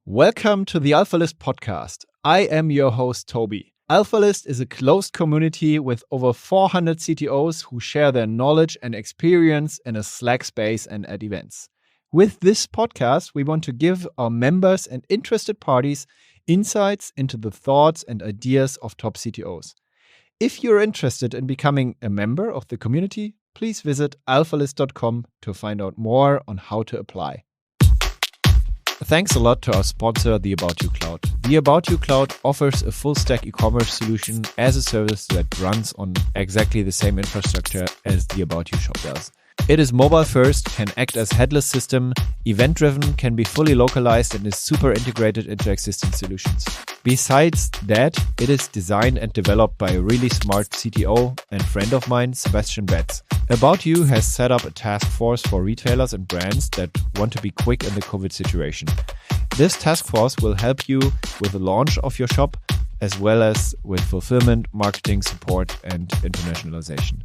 Welcome to the AlphaList podcast. I am your host, Toby. AlphaList is a closed community with over 400 CTOs who share their knowledge and experience in a Slack space and at events. With this podcast, we want to give our members and interested parties insights into the thoughts and ideas of top CTOs. If you're interested in becoming a member of the community, please visit alphalist.com to find out more on how to apply. Thanks a lot to our sponsor, the About You Cloud. The About You Cloud offers a full-stack e-commerce solution as a service that runs on exactly the same infrastructure as the About You shop does. It is mobile-first, can act as headless system, event-driven, can be fully localized, and is super integrated into existing solutions. Besides that, it is designed and developed by a really smart CTO and friend of mine, Sebastian Betz. About You has set up a task force for retailers and brands that want to be quick in the COVID situation. This task force will help you with the launch of your shop, as well as with fulfillment, marketing support, and internationalization.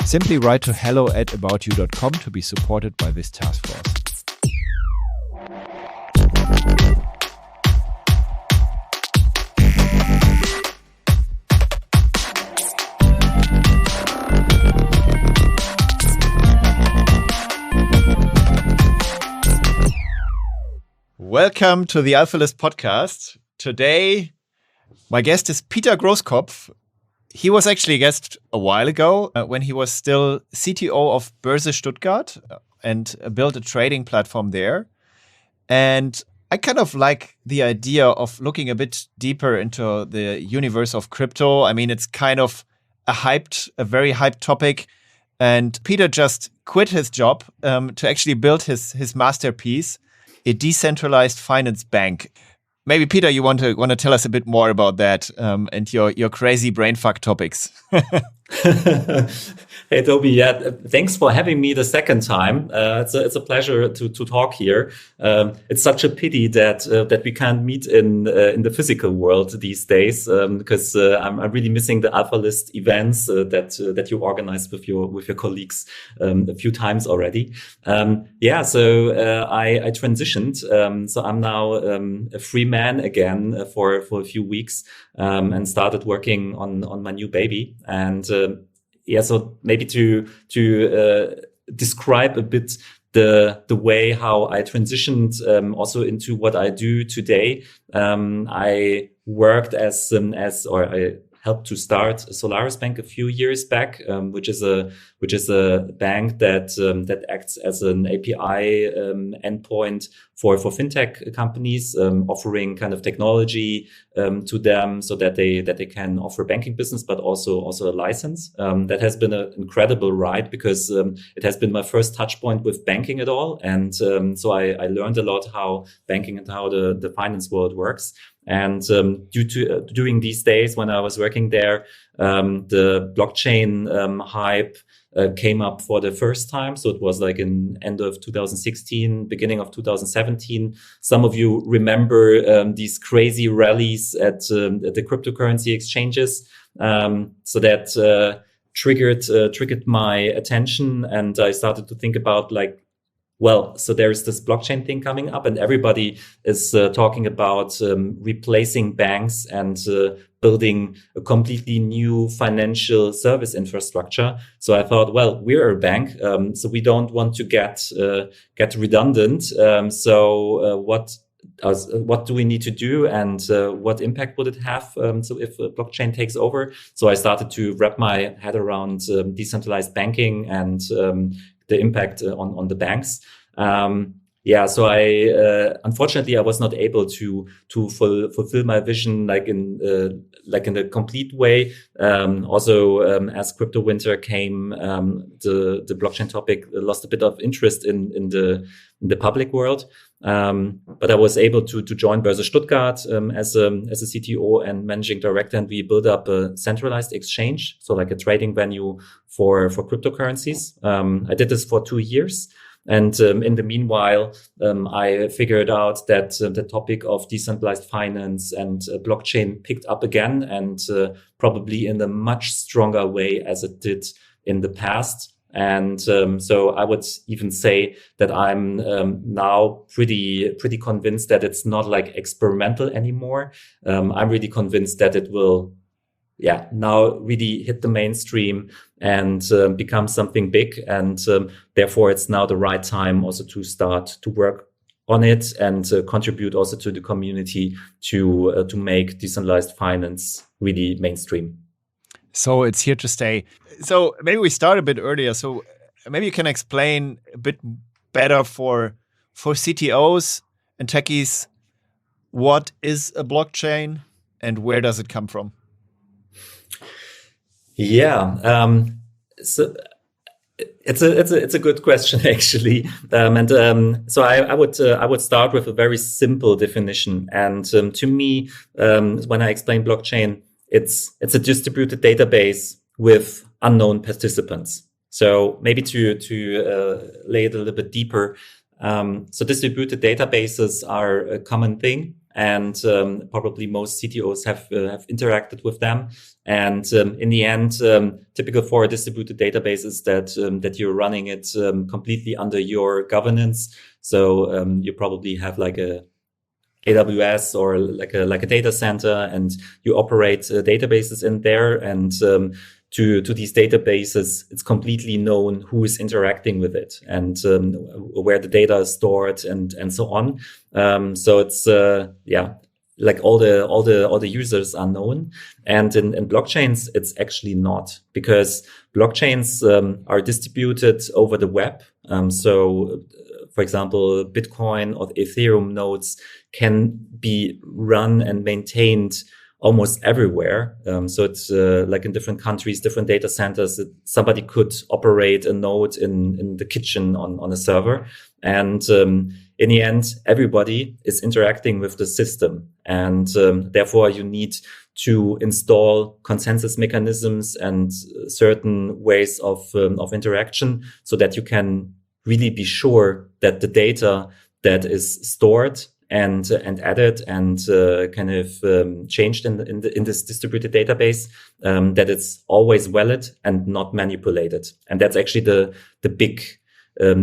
Simply write to hello@aboutyou.com to be supported by this task force. Welcome to the AlphaList podcast. Today, my guest is Peter Grosskopf. He was actually a guest a while ago when he was still CTO of Börse Stuttgart and built a trading platform there. And I kind of like the idea of looking a bit deeper into the universe of crypto. I mean, it's kind of a very hyped topic. And Peter just quit his job to actually build his masterpiece, a decentralized finance bank. Maybe, Peter, you want to tell us a bit more about that and your crazy brainfuck topics. Hey, Toby. Yeah, thanks for having me the second time. It's a pleasure to talk here. It's such a pity that we can't meet in the physical world these days because I'm really missing the AlphaList events that you organized with your colleagues a few times already. So I transitioned. So I'm now a free man again for a few weeks and started working on my new baby. And so maybe to describe a bit the way how I transitioned also into what I do today. I worked I helped to start Solarisbank a few years back, which is a bank that acts as an API endpoint for fintech companies, offering kind of technology to them so that they can offer banking business, but also a license. That has been an incredible ride because it has been my first touch point with banking at all, and so I learned a lot how banking and how the finance world works. And during these days when I was working there, the blockchain hype came up for the first time. So it was like in end of 2016, beginning of 2017. Some of you remember these crazy rallies at the cryptocurrency exchanges. So that triggered my attention, and I started to think about so there's this blockchain thing coming up, and everybody is talking about replacing banks and building a completely new financial service infrastructure. So I thought, well, we're a bank, so we don't want to get redundant. So what do we need to do, and what impact would it have? So if blockchain takes over, so I started to wrap my head around decentralized banking and the impact on the banks. So I unfortunately I was not able to fulfill my vision in a complete way. As crypto winter came, the blockchain topic lost a bit of interest in the public world. But I was able to join Börse Stuttgart as a CTO and managing director, and we built up a centralized exchange, so like a trading venue for cryptocurrencies. I did this for 2 years. And in the meanwhile, I figured out that the topic of decentralized finance and blockchain picked up again, and probably in a much stronger way as it did in the past. And so I would even say that I'm now pretty convinced that it's not like experimental anymore. I'm really convinced that it will, now really hit the mainstream and become something big. And therefore, it's now the right time also to start to work on it and contribute also to the community to make decentralized finance really mainstream. So it's here to stay. So maybe we start a bit earlier. So maybe you can explain a bit better for CTOs and techies, what is a blockchain and where does it come from? Yeah. So it's a good question actually, so I would start with a very simple definition. And to me, when I explain blockchain, it's a distributed database with unknown participants. So maybe to lay it a little bit deeper, so distributed databases are a common thing. And probably most CTOs have interacted with them. And in the end, typical for a distributed database is that you're running it completely under your governance. So you probably have like a AWS or like a data center, and you operate databases in there. And to these databases, it's completely known who is interacting with it and where the data is stored and so on. So it's like all the users are known. And in blockchains, it's actually not, because blockchains are distributed over the web. So for example, Bitcoin or Ethereum nodes can be run and maintained almost everywhere. So it's like in different countries, different data centers, somebody could operate a node in the kitchen on a server. And in the end, everybody is interacting with the system. And therefore, you need to install consensus mechanisms and certain ways of interaction so that you can really be sure that the data that is stored and added and kind of changed in this distributed database, that it's always valid and not manipulated. And that's actually the big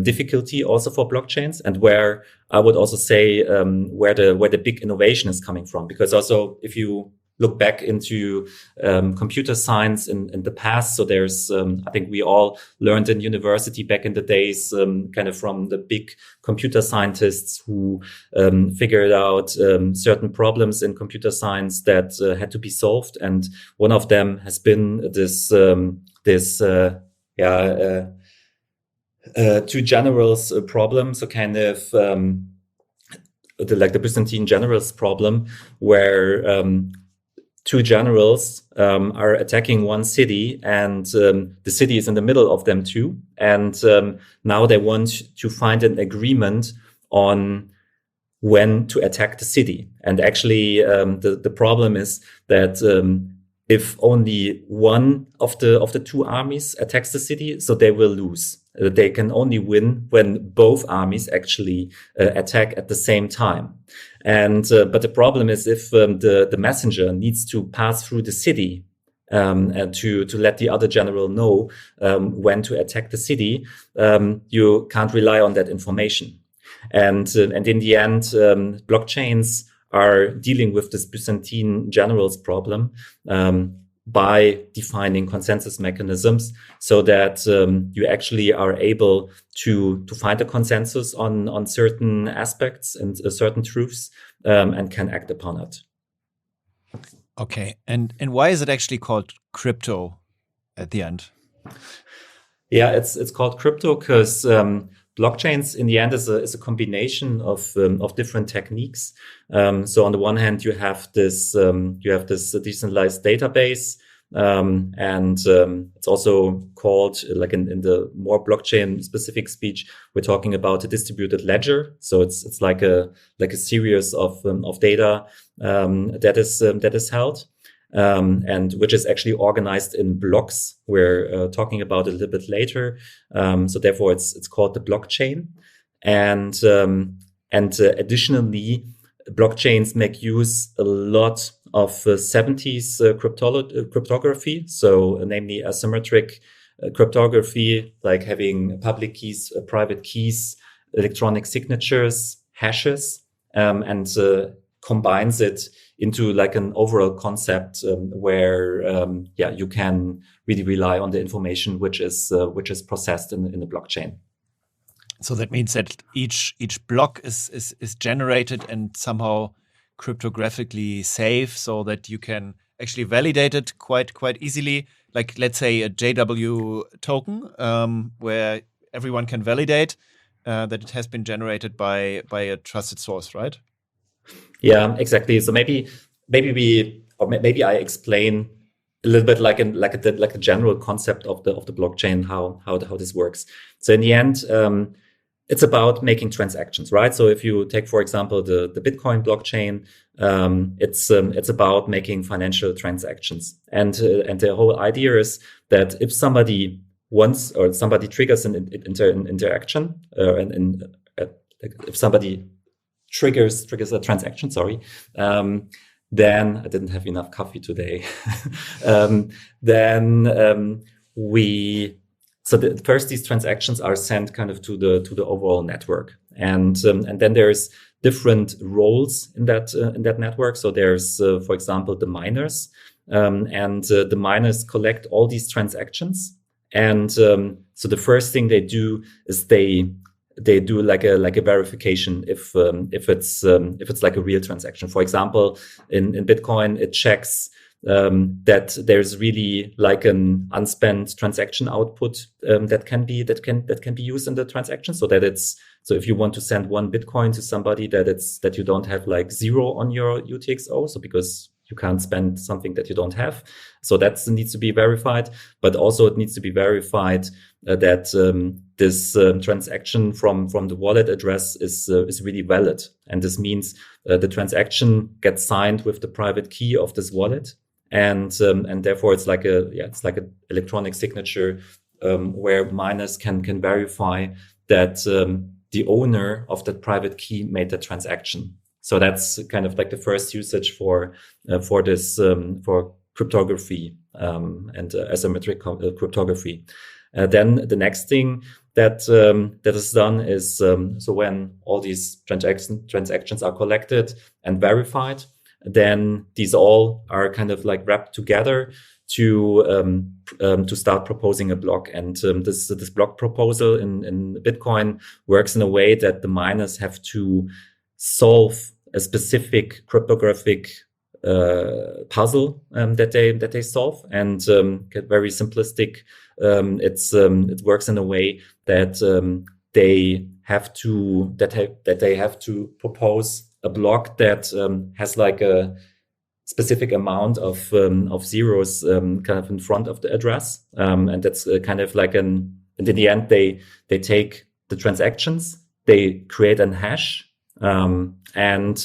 difficulty also for blockchains, and where I would also say where the big innovation is coming from. Because also if you look back into computer science in the past. So there's, I think we all learned in university back in the days, kind of from the big computer scientists who figured out certain problems in computer science that had to be solved. And one of them has been this two generals problem. So kind of the Byzantine generals problem, where two generals are attacking one city, and the city is in the middle of them too. And now they want to find an agreement on when to attack the city. And actually, the problem is that if only one of the two armies attacks the city, so they will lose. They can only win when both armies actually attack at the same time. And but the problem is if the messenger needs to pass through the city and to let the other general know when to attack the city, you can't rely on that information. And in the end, blockchains are dealing with this Byzantine generals problem by defining consensus mechanisms, so that you actually are able to find a consensus on certain aspects and certain truths, and can act upon it. Okay, and why is it actually called crypto at the end? Yeah, it's called crypto because blockchains in the end is a combination of different techniques. So on the one hand, you have this decentralized database, and it's also called, like in the more blockchain specific speech, we're talking about a distributed ledger. So it's like a series of data that is held. And which is actually organized in blocks. We're talking about it a little bit later. So therefore, it's called the blockchain. And additionally, blockchains make use a lot of 70s cryptography. So namely asymmetric cryptography, like having public keys, private keys, electronic signatures, hashes, and combines it into like an overall concept where you can really rely on the information which is processed in the blockchain. So that means that each block is generated and somehow cryptographically safe, so that you can actually validate it quite easily. Like, let's say a JW token, where everyone can validate that it has been generated by a trusted source, right? Yeah, exactly. So maybe I explain a little bit like a general concept of the blockchain, how this works. So in the end, it's about making transactions, right? So if you take, for example, the Bitcoin blockchain, it's about making financial transactions, and the whole idea is that if somebody wants or somebody triggers an interaction, if somebody triggers a transaction, then I didn't have enough coffee today. First these transactions are sent kind of to the overall network, and then there's different roles in that network. So there's for example the miners, and the miners collect all these transactions, and so the first thing they do is they do like a verification if it's like a real transaction. For example, in Bitcoin, it checks that there's really like an unspent transaction output that can be used in the transaction, so if you want to send 1 Bitcoin to somebody, that you don't have like 0 on your UTXO, so because you can't spend something that you don't have. So that needs to be verified, but also it needs to be verified that this transaction from the wallet address is really valid, and this means the transaction gets signed with the private key of this wallet, and therefore it's like an electronic signature where miners can verify that the owner of that private key made the transaction. So that's kind of like the first usage for this for cryptography and asymmetric cryptography. Then the next thing that is done is so when all these transactions are collected and verified, then these all are kind of like wrapped together to start proposing a block. And this block proposal in Bitcoin works in a way that the miners have to solve a specific cryptographic puzzle that they solve, and get very simplistic. It works in a way that they have to propose a block that has like a specific amount of zeros kind of in front of the address, and that's kind of like and in the end they take the transactions, they create an hash, and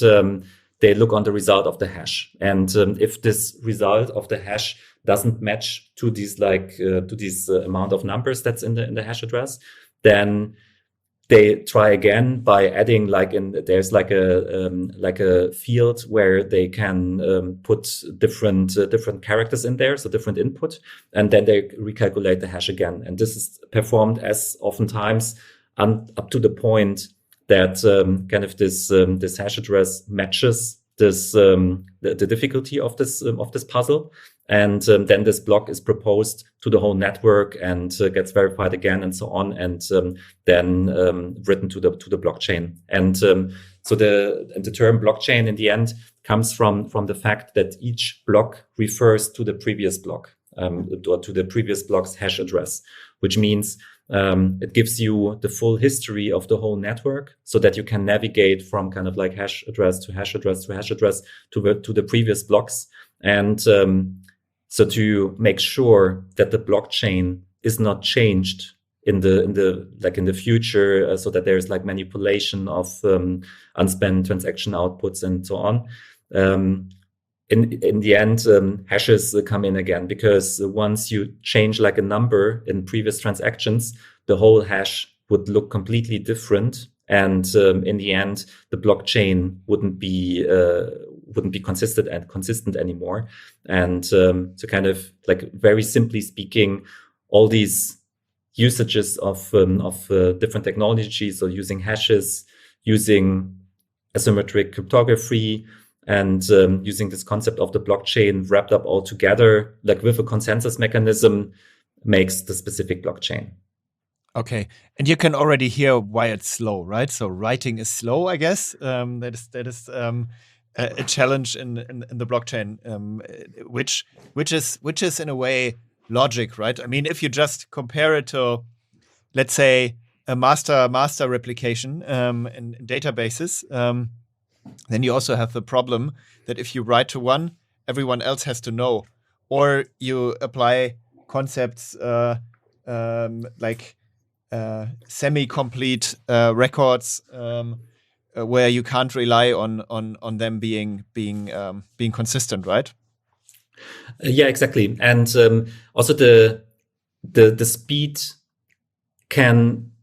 they look on the result of the hash, and if this result of the hash doesn't match to these amount of numbers that's in the hash address, then they try again by adding there's like a field where they can put different characters in there, so different input, and then they recalculate the hash again. And this is performed as oftentimes up to the point that kind of this hash address matches the difficulty of this puzzle, and then this block is proposed to the whole network and gets verified again, and so on, and then written to the blockchain. And so the term blockchain in the end comes from the fact that each block refers to the previous block, or to the previous block's hash address, which means it gives you the full history of the whole network, so that you can navigate from kind of like hash address to hash address to hash address to the previous blocks, and so to make sure that the blockchain is not changed in the future, so that there's like manipulation of unspent transaction outputs and so on. In the end, hashes come in again, because once you change like a number in previous transactions, the whole hash would look completely different, and in the end, the blockchain wouldn't be consistent anymore. And so kind of like very simply speaking, all these usages of different technologies, so using hashes, using asymmetric cryptography, and using this concept of the blockchain wrapped up all together, like with a consensus mechanism, makes the specific blockchain. Okay, and you can already hear why it's slow, right? So writing is slow, I guess. That is a challenge in the blockchain, which is in a way logic, right? I mean, if you just compare it to, let's say, a master replication in databases, then you also have the problem that if you write to one, everyone else has to know, or you apply concepts like semi-complete records where you can't rely on them being consistent, right? Yeah, exactly. And also the speed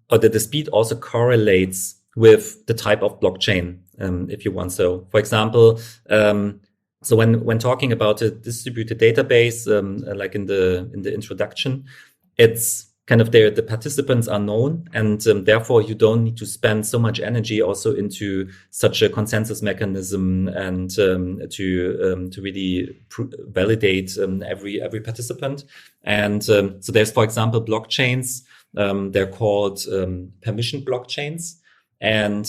the speed also correlates with the type of blockchain, if you want. So, for example, so when talking about a distributed database, like in the introduction, it's kind of the participants are known, and therefore you don't need to spend so much energy also into such a consensus mechanism and to really validate every participant. And so there's, for example, blockchains. They're called permission blockchains, and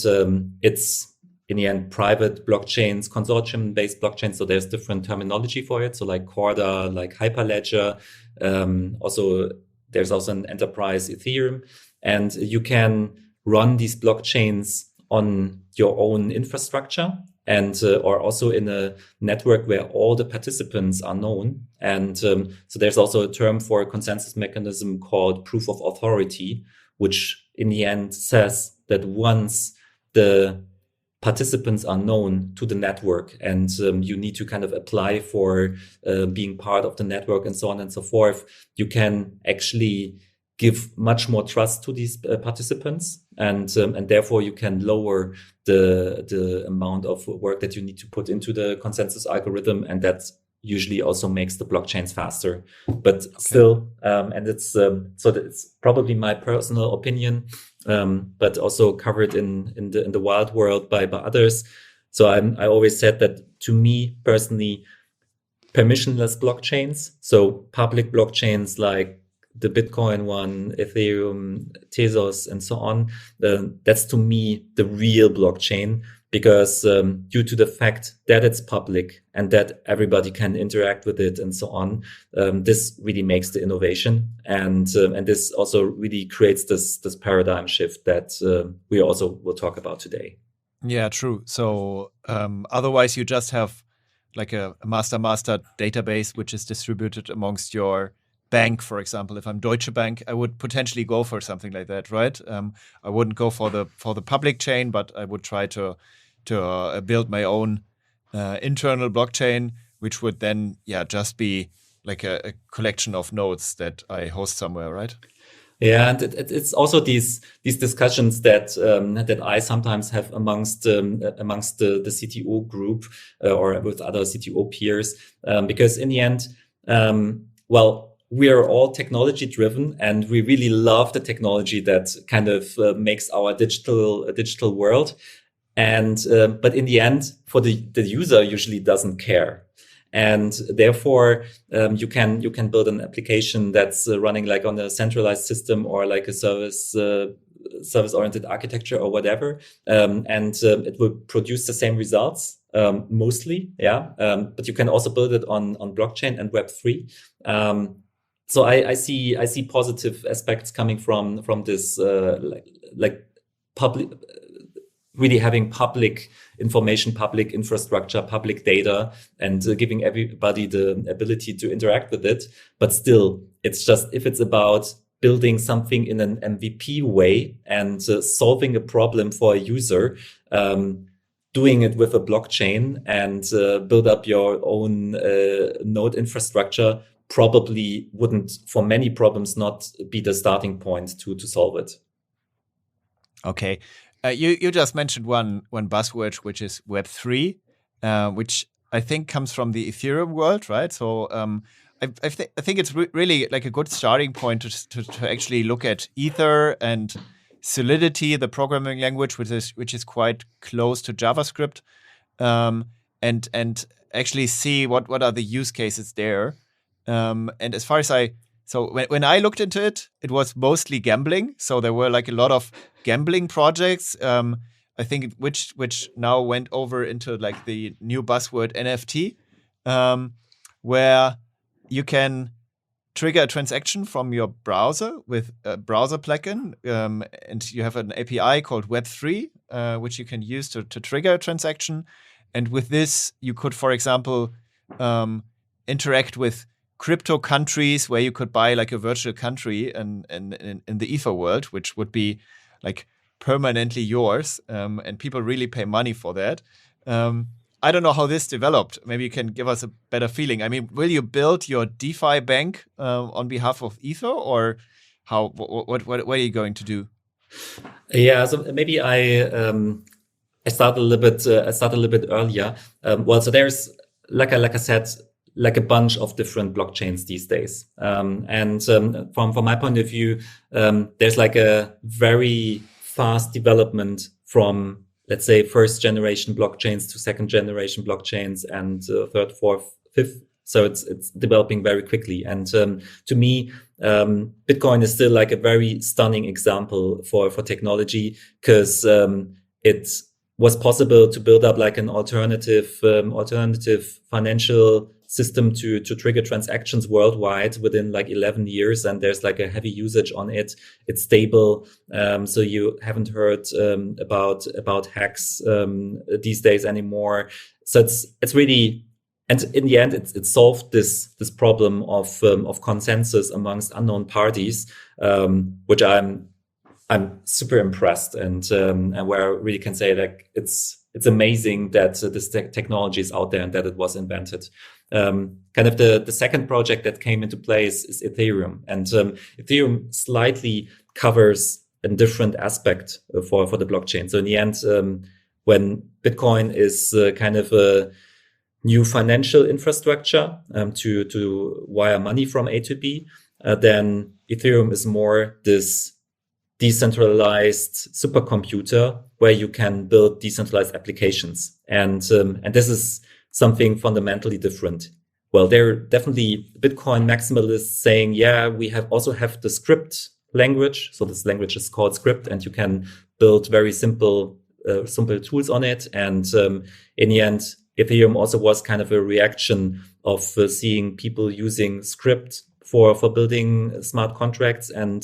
it's in the end private blockchains, consortium-based blockchains. So there's different terminology for it. So like Corda, like Hyperledger, there's also an enterprise Ethereum, and you can run these blockchains on your own infrastructure and or also in a network where all the participants are known. And so there's also a term for a consensus mechanism called proof of authority, which in the end says that once the participants are known to the network and you need to kind of apply for being part of the network and so on and so forth, you can actually give much more trust to these participants, and therefore you can lower the amount of work that you need to put into the consensus algorithm, and that usually also makes the blockchains faster. But still, and it's so that it's probably my personal opinion, but also covered in the wild world by others. So I always said that, to me personally, permissionless blockchains, so public blockchains like the Bitcoin one, Ethereum, Tezos, and so on, that's to me the real blockchain, because due to the fact that it's public and that everybody can interact with it and so on, this really makes the innovation, and this also really creates this paradigm shift that we also will talk about today. Yeah, true. So otherwise you just have like a master database which is distributed amongst your bank, for example. If I'm Deutsche Bank, I would potentially go for something like that, right? I wouldn't go for the public chain, but I would try to build my own internal blockchain, which would then just be like a collection of nodes that I host somewhere, right? Yeah, and it's also these discussions that I sometimes have amongst the CTO group or with other CTO peers, because in the end, we are all technology driven, and we really love the technology that kind of makes our digital world. And but in the end, for the user, usually doesn't care. And therefore, you can build an application that's running like on a centralized system or like a service-oriented architecture or whatever, and it will produce the same results mostly. But you can also build it on blockchain and Web3. So I see positive aspects coming from this like public. Really having public information, public infrastructure, public data, and giving everybody the ability to interact with it. But still, it's just, if it's about building something in an MVP way and solving a problem for a user, doing it with a blockchain and build up your own node infrastructure probably wouldn't, for many problems, not be the starting point to solve it. Okay. You just mentioned one buzzword, which is Web3, which I think comes from the Ethereum world, right? So I think it's really like a good starting point to actually look at Ether and Solidity, the programming language, which is quite close to JavaScript, and actually see what are the use cases there. And as far as when I looked into it, it was mostly gambling. So there were like a lot of gambling projects. I think which now went over into like the new buzzword NFT, where you can trigger a transaction from your browser with a browser plugin, and you have an API called Web3, which you can use to trigger a transaction. And with this, you could, for example, interact with crypto countries where you could buy like a virtual country in the Ether world, which would be like permanently yours, and people really pay money for that. I don't know how this developed. Maybe you can give us a better feeling. I mean, will you build your DeFi bank on behalf of Ether, or how? What are you going to do? Yeah, so maybe I start a little bit. I start a little bit earlier. So there's like I said, like a bunch of different blockchains these days. And from my point of view, there's like a very fast development from, let's say, first generation blockchains to second generation blockchains and third, fourth, fifth. So it's developing very quickly. And to me, Bitcoin is still like a very stunning example for technology, because it was possible to build up like an alternative financial system to trigger transactions worldwide within like 11 years. And there's like a heavy usage on it. It's stable. So you haven't heard about hacks these days anymore. So it's really, and in the end, it solved this problem of consensus amongst unknown parties, which I'm super impressed, and where I really can say like it's amazing that this technology is out there and that it was invented. Kind of the second project that came into place is Ethereum, and Ethereum slightly covers a different aspect for the blockchain. So in the end, when Bitcoin is kind of a new financial infrastructure to wire money from A to B, then Ethereum is more this decentralized supercomputer where you can build decentralized applications. And this is something fundamentally different. Well, there are definitely Bitcoin maximalists saying, yeah, we also have the script language. So this language is called script, and you can build very simple tools on it. And in the end, Ethereum also was kind of a reaction of seeing people using script for building smart contracts and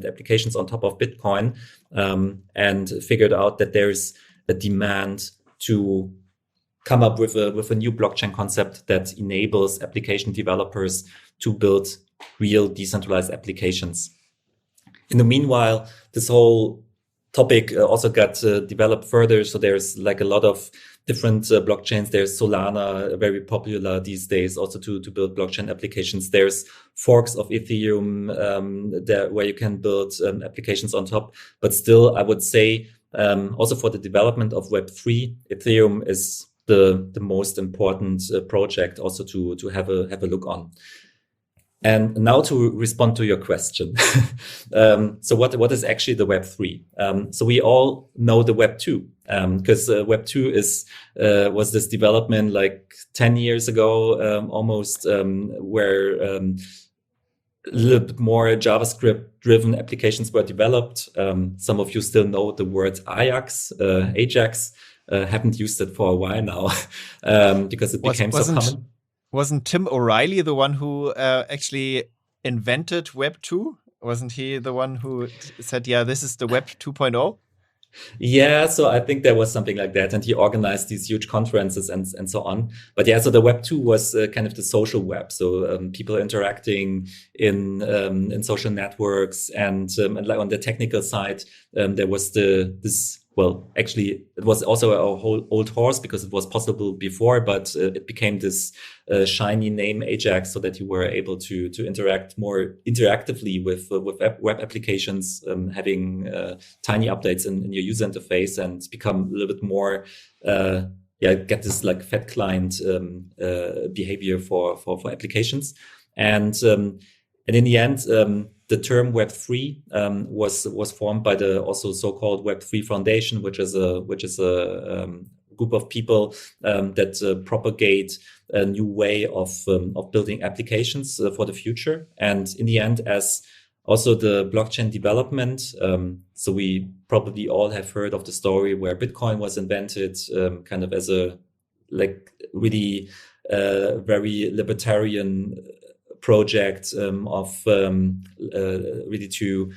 applications on top of Bitcoin, and figured out that there's a demand to come up with a new blockchain concept that enables application developers to build real decentralized applications. In the meanwhile, this whole topic also got developed further. So there's like a lot of different blockchains. There's Solana, very popular these days, also to build blockchain applications. There's forks of Ethereum where you can build applications on top. But still, I would say also for the development of Web3, Ethereum is the most important project also to have a look on. And now to respond to your question. So what is actually the Web3? So we all know the Web2, because Web2 was this development like 10 years ago, almost, where a little bit more JavaScript driven applications were developed. Some of you still know the word Ajax. Haven't used it for a while now, because it became so common. Wasn't Tim O'Reilly the one who actually invented Web 2? Wasn't he the one who said, yeah, this is the Web 2.0? Yeah, so I think there was something like that. And he organized these huge conferences and so on. But yeah, so the Web 2 was kind of the social web. So people interacting in social networks. And like on the technical side, there was actually, it was also a whole old horse because it was possible before, but it became this shiny name Ajax, so that you were able to interact more interactively with web applications, having tiny updates in your user interface and become a little bit more, get this like fat client behavior for applications. And in the end, the term Web3 was formed by the also so-called Web3 Foundation, which is a group of people that propagate a new way of building applications for the future. And in the end, as also the blockchain development, so we probably all have heard of the story where Bitcoin was invented, kind of as a really very libertarian project of really to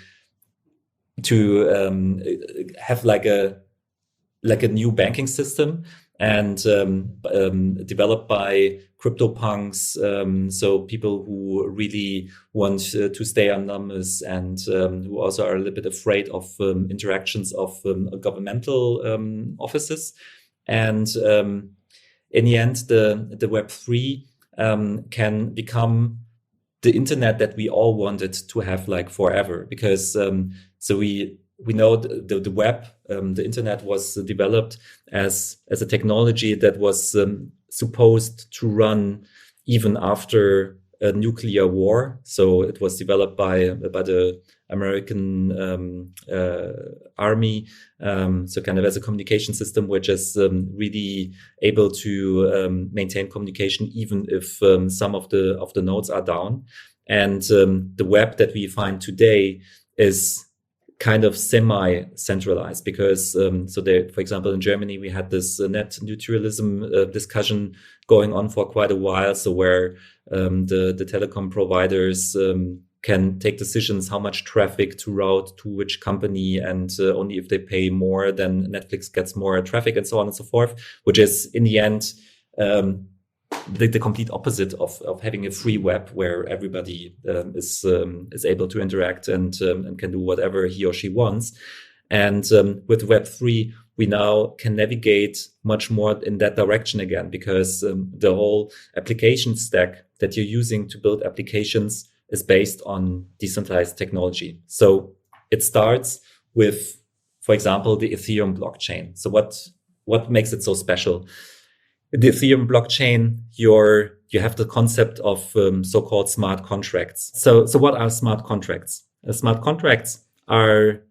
have like a new banking system, and developed by CryptoPunks, so people who really want to stay anonymous, and who also are a little bit afraid of interactions of governmental offices. And in the end, the Web3 can become the internet that we all wanted to have like forever, because so we know the web, the internet was developed as a technology that was supposed to run even after a nuclear war. So it was developed by the American army, so kind of as a communication system, which is really able to maintain communication even if some of the nodes are down. And the web that we find today is kind of semi-centralized, because so there, for example, in Germany, we had this net neutralism discussion going on for quite a while. So where the telecom providers can take decisions how much traffic to route to which company, and only if they pay more, then Netflix gets more traffic, and so on and so forth, which is in the end the complete opposite of having a free web where everybody is able to interact and can do whatever he or she wants. And with Web3, we now can navigate much more in that direction again, because the whole application stack that you're using to build applications is based on decentralized technology. So it starts with, for example, the Ethereum blockchain. So what makes it so special? The Ethereum blockchain, you have the concept of so-called smart contracts. So what are smart contracts? Smart contracts are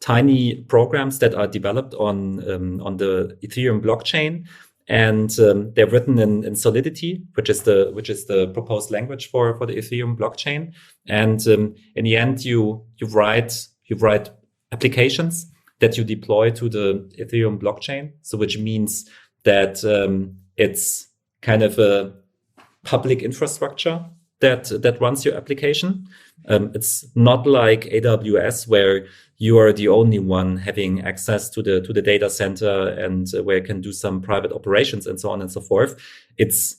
tiny programs that are developed on the Ethereum blockchain, and they're written in Solidity, which is the proposed language for the Ethereum blockchain. And in the end, you write applications that you deploy to the Ethereum blockchain. So which means that it's kind of a public infrastructure that runs your application. It's not like AWS, where you are the only one having access to the data center, and where you can do some private operations and so on and so forth. It's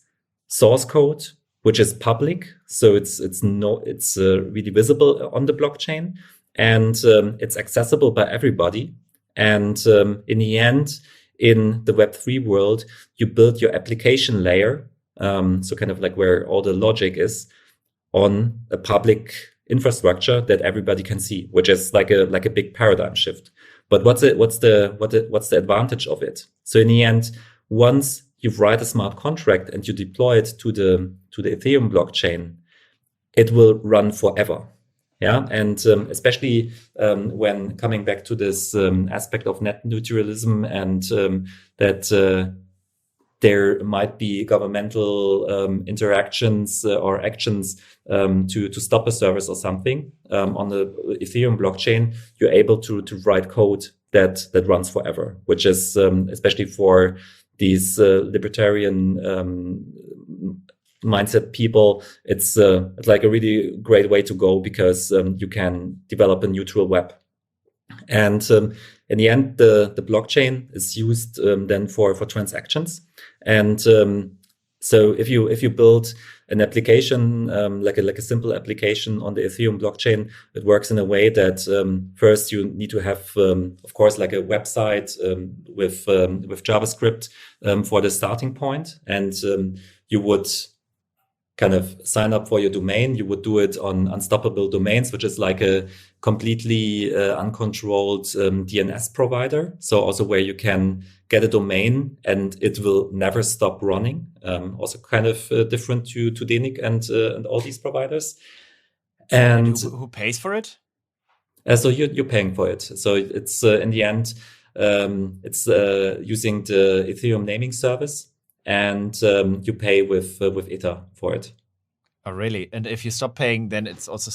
source code, which is public, so it's really visible on the blockchain, and it's accessible by everybody. And in the end, in the Web3 world, you build your application layer, so kind of like where all the logic is, on a public infrastructure that everybody can see, which is like a big paradigm shift. But what's the advantage of it? So in the end, once you write a smart contract and you deploy it to the Ethereum blockchain, it will run forever. Yeah, and especially when coming back to this aspect of net neutralism, and that there might be governmental interactions or actions to stop a service or something on the Ethereum blockchain, you're able to write code that runs forever, which is especially for these libertarian mindset people, it's like a really great way to go, because you can develop a neutral web. And in the end, the blockchain is used then for transactions. And so if you build an application, like a simple application on the Ethereum blockchain, it works in a way that first you need to have, of course, like a website with JavaScript for the starting point, and you would kind of sign up for your domain, you would do it on Unstoppable Domains, which is like a completely uncontrolled DNS provider. So also where you can get a domain and it will never stop running. Also kind of different to DNIC and all these providers. And who pays for it? So you're paying for it. So it's in the end, it's using the Ethereum naming service. And you pay with Ether for it. Oh, really? And if you stop paying, then it's also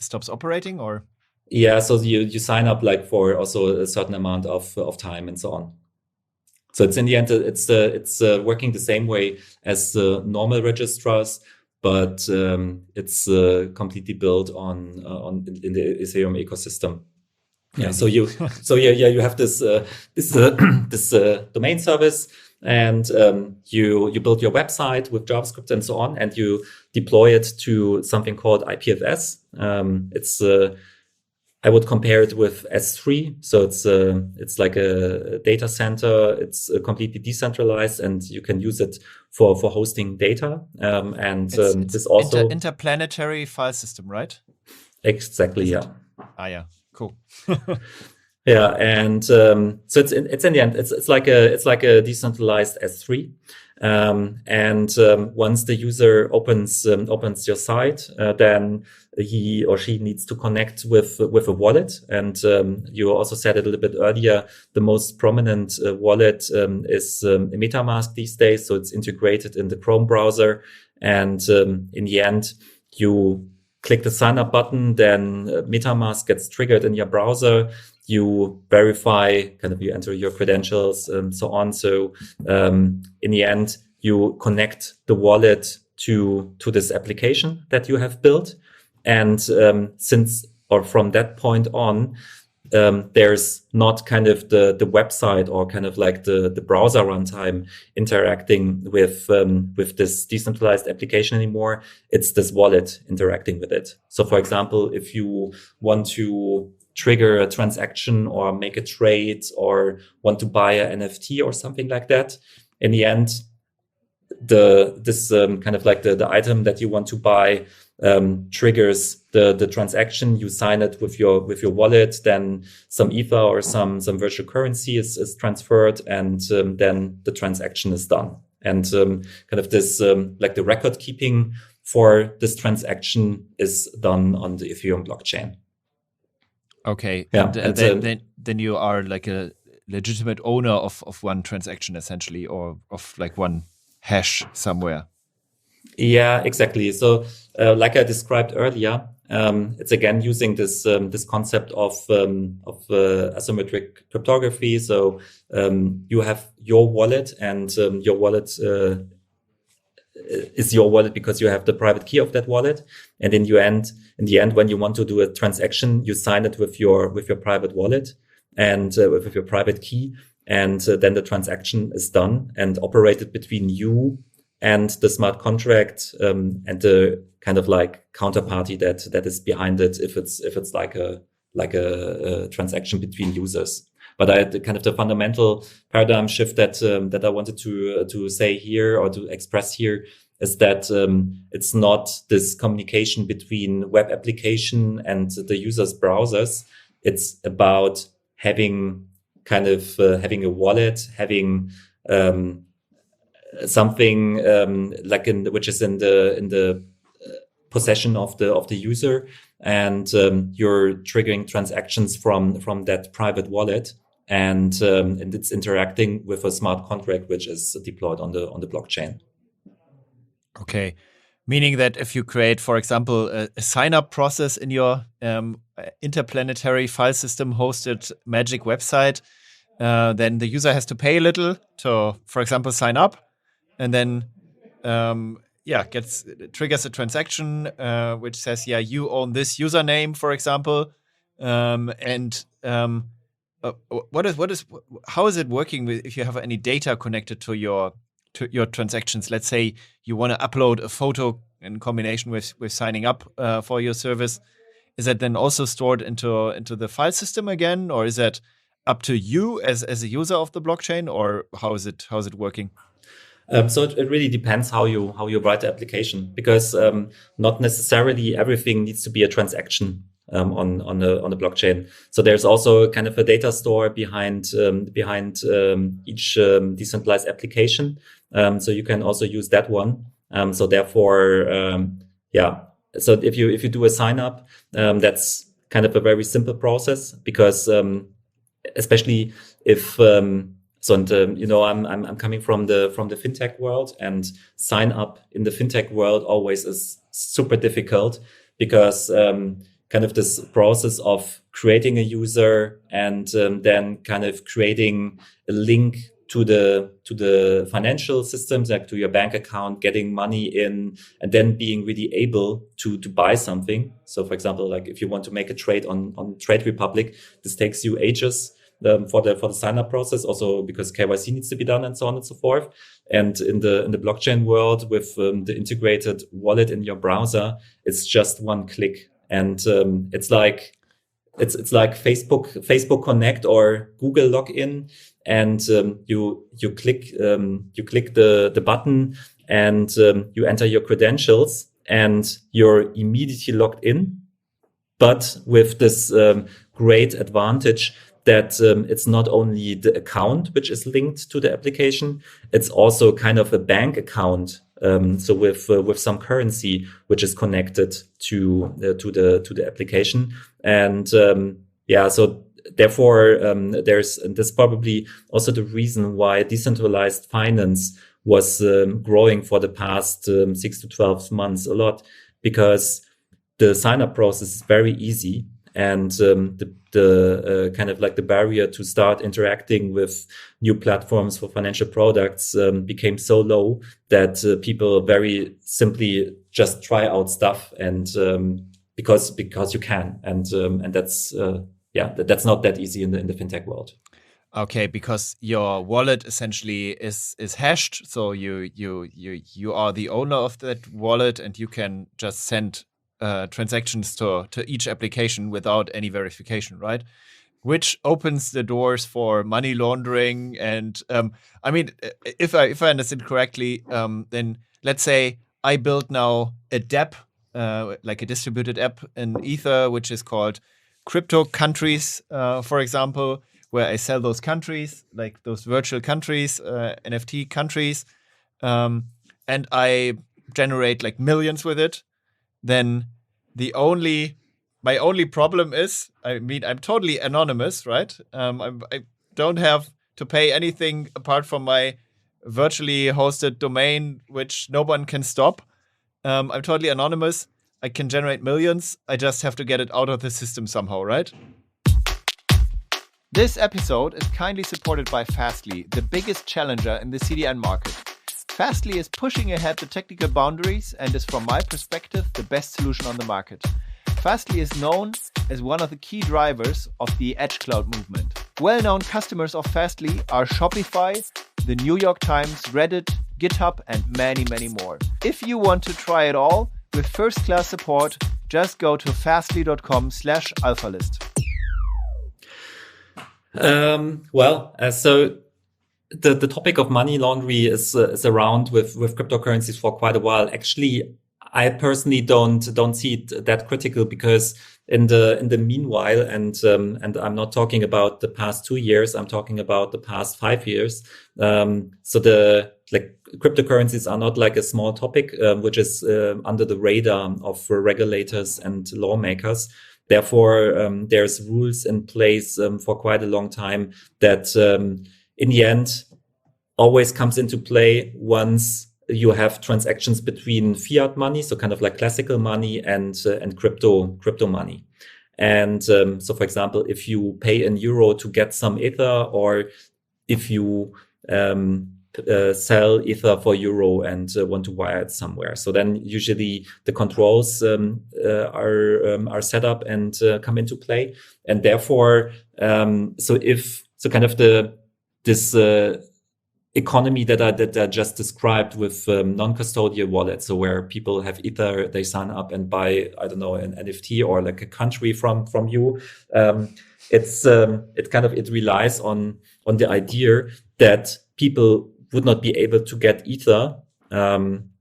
stops operating, or? Yeah, so you sign up like for also a certain amount of time and so on. So it's in the end, it's working the same way as normal registrars, but it's completely built on in the Ethereum ecosystem. Yeah, so you have this domain service. And you build your website with JavaScript and so on, and you deploy it to something called IPFS. It's I would compare it with S3. So it's like a data center. It's completely decentralized, and you can use it for hosting data. This also interplanetary file system, right? Exactly. Yeah. Yeah. Cool. Yeah, and so it's in the end, it's like a decentralized S3, and once the user opens your site, then he or she needs to connect with a wallet. And you also said it a little bit earlier, the most prominent wallet is MetaMask these days. So it's integrated in the Chrome browser, and in the end, you click the sign up button, then MetaMask gets triggered in your browser. You verify, kind of you enter your credentials and so on. So in the end, you connect the wallet to this application that you have built. And from that point on, there's not kind of the website or kind of like the browser runtime interacting with this decentralized application anymore. It's this wallet interacting with it. So for example, if you want to trigger a transaction or make a trade or want to buy an NFT or something like that, in the end, this kind of like the item that you want to buy triggers the transaction. You sign it with your wallet, then some ether or some virtual currency is transferred, and then the transaction is done. And kind of this like the record keeping for this transaction is done on the Ethereum blockchain. Okay. Yeah. And then you are like a legitimate owner of one transaction essentially, or of like one hash somewhere. Yeah, exactly. So like I described earlier, it's again using this concept of asymmetric cryptography. So you have your wallet, and your wallet is your wallet because you have the private key of that wallet. And in the end, when you want to do a transaction, you sign it with your private wallet and with your private key. And then the transaction is done and operated between you and the smart contract, and the kind of like counterparty that is behind it. If it's like a transaction between users. But the fundamental paradigm shift that I wanted to say here or to express here is that it's not this communication between web application and the user's browsers. It's about having having a wallet, having something which is in the possession of the user, and you're triggering transactions from that private wallet, and it's interacting with a smart contract which is deployed on the blockchain. Okay, meaning that if you create, for example, a sign-up process in your interplanetary file system hosted magic website, then the user has to pay a little to, for example, sign up, and then triggers a transaction which says, you own this username, for example, how is it working if you have any data connected to your transactions? Let's say you want to upload a photo in combination with signing up for your service. Is that then also stored into the file system again, or is that up to you as a user of the blockchain, or how is it working? So it really depends how you write the application, because not necessarily everything needs to be a transaction on the blockchain. So there's also kind of a data store behind each decentralized application. So you can also use that one. So therefore, So if you do a sign up, that's kind of a very simple process, because especially if I'm coming from the fintech world, and sign up in the fintech world always is super difficult, because kind of this process of creating a user and then kind of creating a link to the financial systems, like to your bank account, getting money in, and then being really able to buy something. So for example, like if you want to make a trade on Trade Republic, this takes you ages for the sign up process, also because KYC needs to be done and so on and so forth. And in the blockchain world, with the integrated wallet in your browser, it's just one click, and it's like Facebook Connect or Google Login, and you click the button, and you enter your credentials, and you're immediately logged in, but with this great advantage that it's not only the account which is linked to the application, it's also kind of a bank account. So with some currency which is connected to the application, and so therefore there's probably also the reason why decentralized finance was growing for the past 6 to 12 months a lot, because the sign up process is very easy, and the kind of like the barrier to start interacting with new platforms for financial products became so low that people very simply just try out stuff, and because you can, and that's that's not that easy in the fintech world. Okay, because your wallet essentially is hashed, so you are the owner of that wallet, and you can just send transactions to each application without any verification, right? Which opens the doors for money laundering. And I mean, if I understand correctly, then let's say I build now a DApp, like a distributed app in Ether, which is called crypto countries, for example, where I sell those countries, like those virtual countries, NFT countries, and I generate like millions with it. Then my only problem is, I mean, I'm totally anonymous, right? I don't have to pay anything apart from my virtually hosted domain, which no one can stop. I'm totally anonymous. I can generate millions. I just have to get it out of the system somehow, right? This episode is kindly supported by Fastly, the biggest challenger in the CDN market. Fastly is pushing ahead the technical boundaries and is, from my perspective, the best solution on the market. Fastly is known as one of the key drivers of the Edge Cloud movement. Well-known customers of Fastly are Shopify, the New York Times, Reddit, GitHub, and many, many more. If you want to try it all with first-class support, just go to fastly.com/alphalist. So the topic of money laundering is around with cryptocurrencies for quite a while. Actually, I personally don't see it that critical, because in the meanwhile, and I'm not talking about the past 2 years, I'm talking about the past 5 years. So the cryptocurrencies are not like a small topic, which is under the radar of regulators and lawmakers. Therefore, there's rules in place for quite a long time that in the end always comes into play once you have transactions between fiat money, so kind of like classical money, and crypto money. And so, for example, if you pay in euro to get some Ether, or if you sell Ether for euro and want to wire it somewhere, so then usually the controls are set up and come into play, and therefore, this economy that I just described with non-custodial wallets, so where people have Ether, they sign up and buy, I don't know, an NFT or like a country from you. It relies on the idea that people would not be able to get Ether,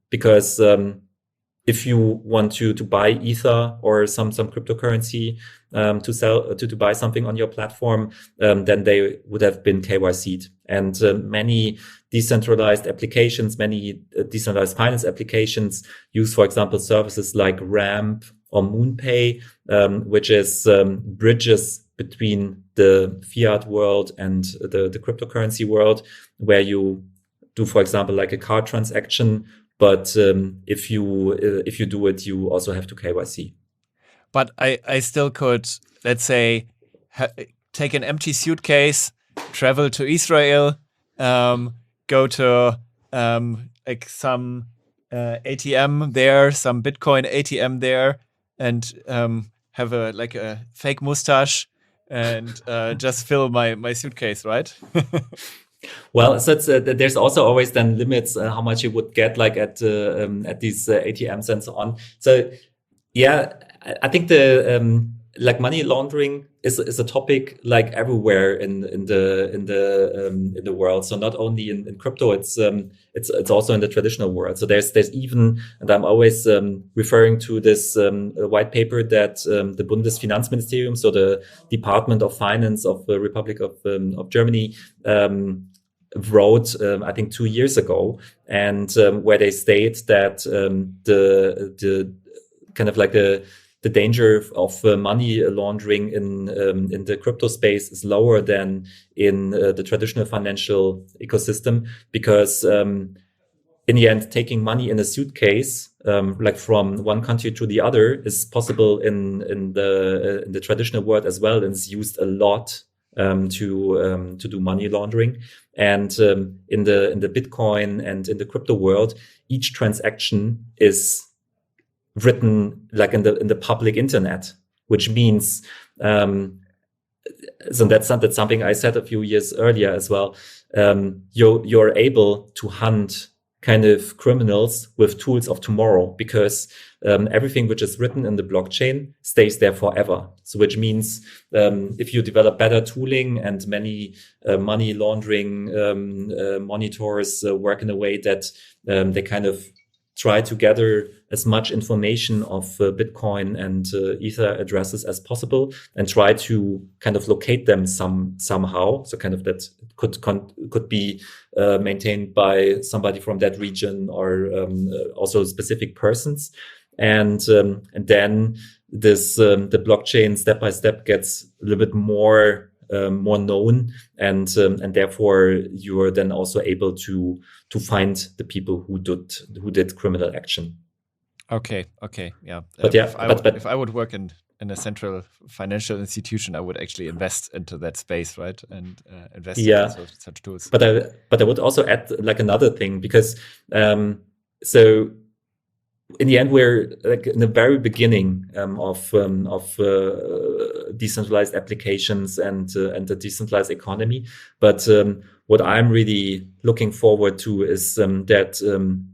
because if you want to buy Ether or some cryptocurrency to sell to buy something on your platform, then they would have been KYC'd. And many decentralized applications, many decentralized finance applications use, for example, services like Ramp or MoonPay, which is bridges between the fiat world and the cryptocurrency world, where you do, for example, like a card transaction. But if you do it, you also have to KYC. But I still could, let's say, take an empty suitcase, travel to Israel, go to like some ATM there, some Bitcoin ATM there, and have a fake mustache and just fill my suitcase, right? Well, so there's also always then limits how much you would get like at these ATMs and so on. So yeah, I think the like money laundering is a topic like everywhere in the world. So not only in crypto, it's also in the traditional world. So there's even, and I'm always referring to this white paper that the Bundesfinanzministerium, so the Department of Finance of the Republic of Germany, wrote, I think 2 years ago, and where they state that the kind of like the danger of money laundering in the crypto space is lower than in the traditional financial ecosystem, because in the end, taking money in a suitcase, like from one country to the other, is possible in the traditional world as well, and it's used a lot to do money laundering. And in the Bitcoin and in the crypto world, each transaction is written like in the public internet, which means so that's something I said a few years earlier as well. You're able to hunt kind of criminals with tools of tomorrow, because everything which is written in the blockchain stays there forever. So which means if you develop better tooling, and many money laundering monitors work in a way that they kind of try to gather as much information of Bitcoin and Ether addresses as possible, and try to kind of locate them somehow. So kind of that could be maintained by somebody from that region, or also specific persons. And then this the blockchain step by step gets a little bit more known, and therefore you are then also able to find the people who did criminal action. Okay, yeah. But if I would work in a central financial institution, I would actually invest into that space, right? And invest into such tools. But I would also add like another thing, because so in the end, we're like in the very beginning of decentralized applications and the decentralized economy. But what I'm really looking forward to is that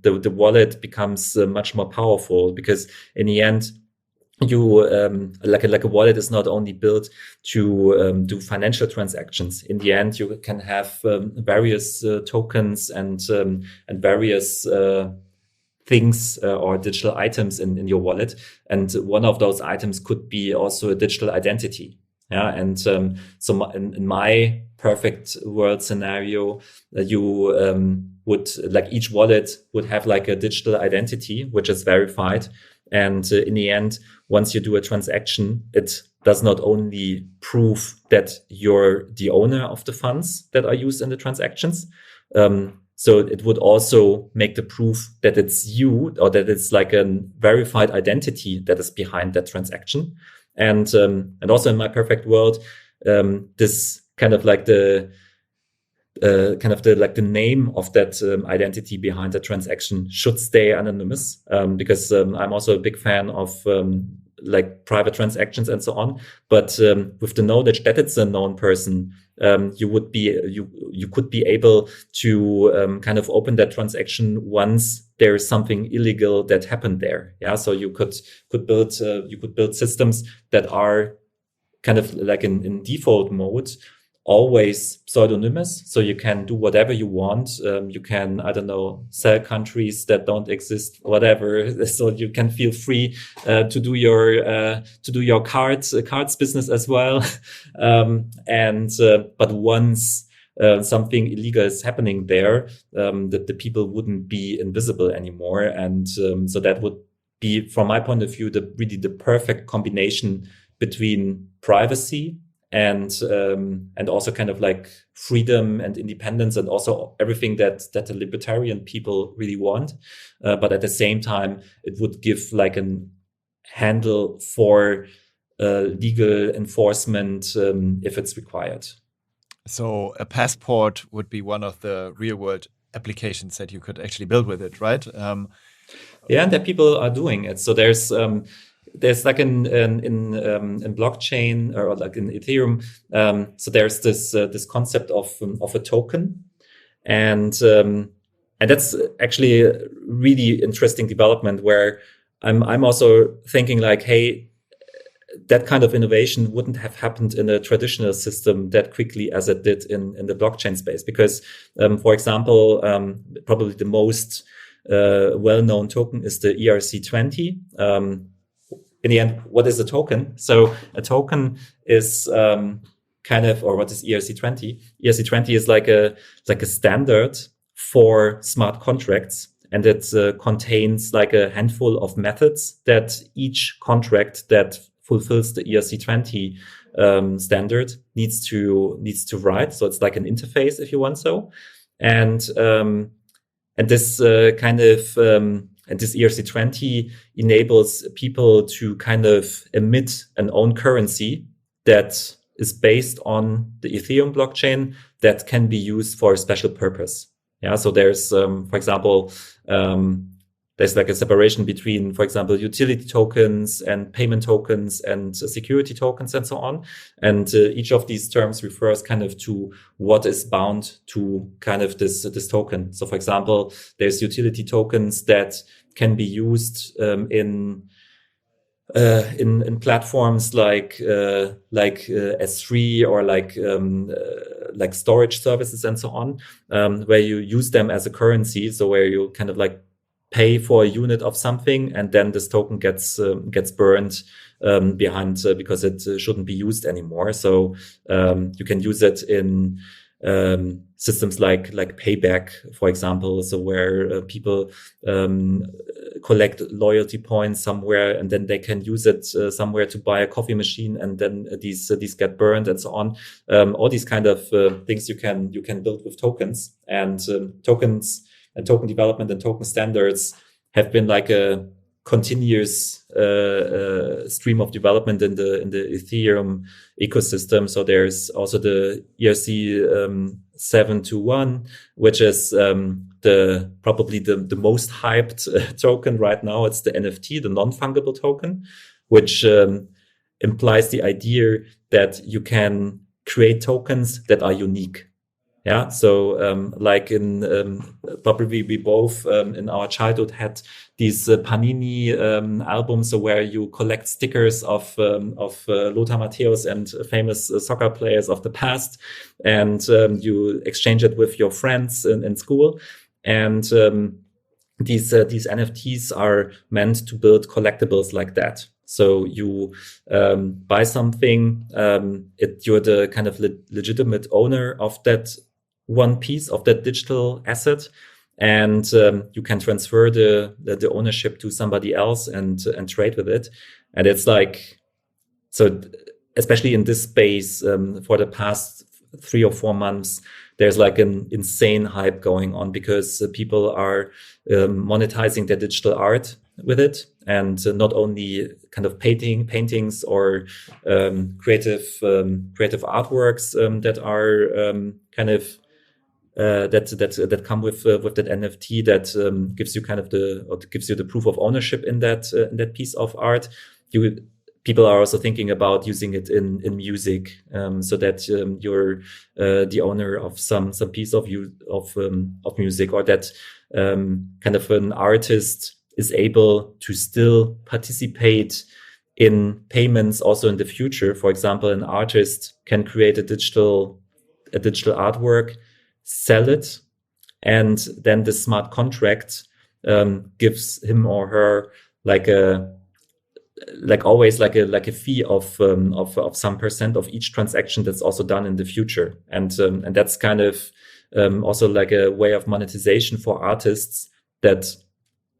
the wallet becomes much more powerful, because in the end, you like a wallet is not only built to do financial transactions. In the end, you can have various tokens and various things or digital items in your wallet, and one of those items could be also a digital identity. Yeah, and so in my perfect world scenario, you would like each wallet would have like a digital identity which is verified, and in the end, once you do a transaction, it does not only prove that you're the owner of the funds that are used in the transactions. So it would also make the proof that it's you, or that it's like a verified identity that is behind that transaction. And also in my perfect world, this kind of like the name of that identity behind the transaction should stay anonymous, because I'm also a big fan of like private transactions and so on. But with the knowledge that it's a known person, you could be able to kind of open that transaction once there is something illegal that happened there. Yeah, so you could build systems that are kind of like in default mode always pseudonymous. So you can do whatever you want. You can, I don't know, sell countries that don't exist, whatever. So you can feel free to do your cards business as well. But once something illegal is happening there, that the people wouldn't be invisible anymore. And so that would be, from my point of view, the perfect combination between privacy and also kind of like freedom and independence, and also everything that the libertarian people really want. But at the same time, it would give like an handle for legal enforcement if it's required. So a passport would be one of the real world applications that you could actually build with it, right? Yeah, and that people are doing it. So there's like in blockchain, or like in Ethereum. So there's this concept of a token, and that's actually a really interesting development where I'm also thinking like, hey, that kind of innovation wouldn't have happened in a traditional system that quickly as it did in the blockchain space. Because, for example, probably the most well-known token is the ERC20. In the end, what is a token? So a token is what is ERC20? ERC20 is like a standard for smart contracts, and it contains like a handful of methods that each contract that fulfills the ERC20 standard needs to write. So it's like an interface, if you want so. And this and this ERC20 enables people to kind of emit an own currency that is based on the Ethereum blockchain that can be used for a special purpose. Yeah. So there's, for example, there's like a separation between, for example, utility tokens and payment tokens and security tokens and so on. And each of these terms refers kind of to what is bound to kind of this token. So, for example, there's utility tokens that can be used in platforms like S3 or like storage services and so on, where you use them as a currency. So where you kind of like pay for a unit of something, and then this token gets burned behind because it shouldn't be used anymore. So you can use it in systems like payback, for example. So where people collect loyalty points somewhere, and then they can use it somewhere to buy a coffee machine, and then these get burned and so on. All these kind of things you can build with tokens, and tokens. And token development and token standards have been like a continuous stream of development in the Ethereum ecosystem. So there's also the ERC 721, which is probably the most hyped token right now. It's the NFT, the non-fungible token, which implies the idea that you can create tokens that are unique. Yeah. So, like probably we both, in our childhood had these Panini, albums, so where you collect stickers of Lothar Matthäus and famous soccer players of the past, and, you exchange it with your friends in school. And, these NFTs are meant to build collectibles like that. So you buy something, you're the kind of legitimate owner of that one piece of that digital asset, and you can transfer the ownership to somebody else and trade with it. And it's like, so especially in this space, for the past 3 or 4 months, there's like an insane hype going on because people are monetizing their digital art with it, and not only kind of paintings or creative artworks that are kind of that come with that NFT that gives you kind of gives you the proof of ownership in that piece of art. People are also thinking about using it in music, so that you're the owner of some piece of music, or that kind of an artist is able to still participate in payments also in the future. For example, an artist can create a digital a digital artwork, sell it, and then the smart contract gives him or her like a fee of some percent of each transaction that's also done in the future, and that's kind of also like a way of monetization for artists that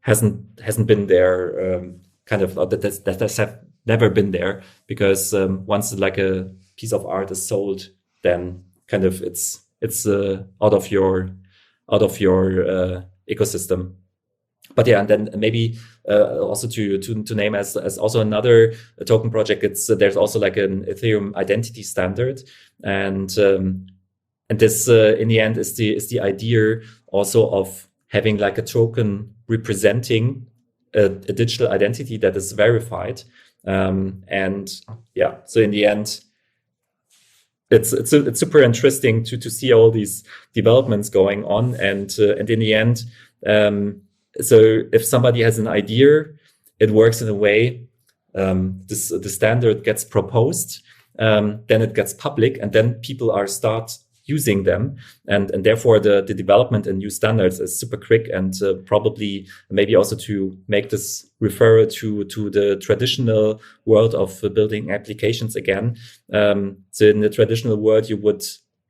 hasn't been there, that have never been there, because once like a piece of art is sold, then kind of it's out of your ecosystem. But yeah, and then maybe also to name as also another token project, there's also like an Ethereum identity standard, and this in the end is the idea also of having like a token representing a digital identity that is verified, and yeah, so in the end, it's super interesting to see all these developments going on, and in the end, so if somebody has an idea, it works in a way, the standard gets proposed, then it gets public, and then people start using them, and therefore the development and new standards is super quick, and probably maybe also to make this refer to the traditional world of building applications again. So in the traditional world, you would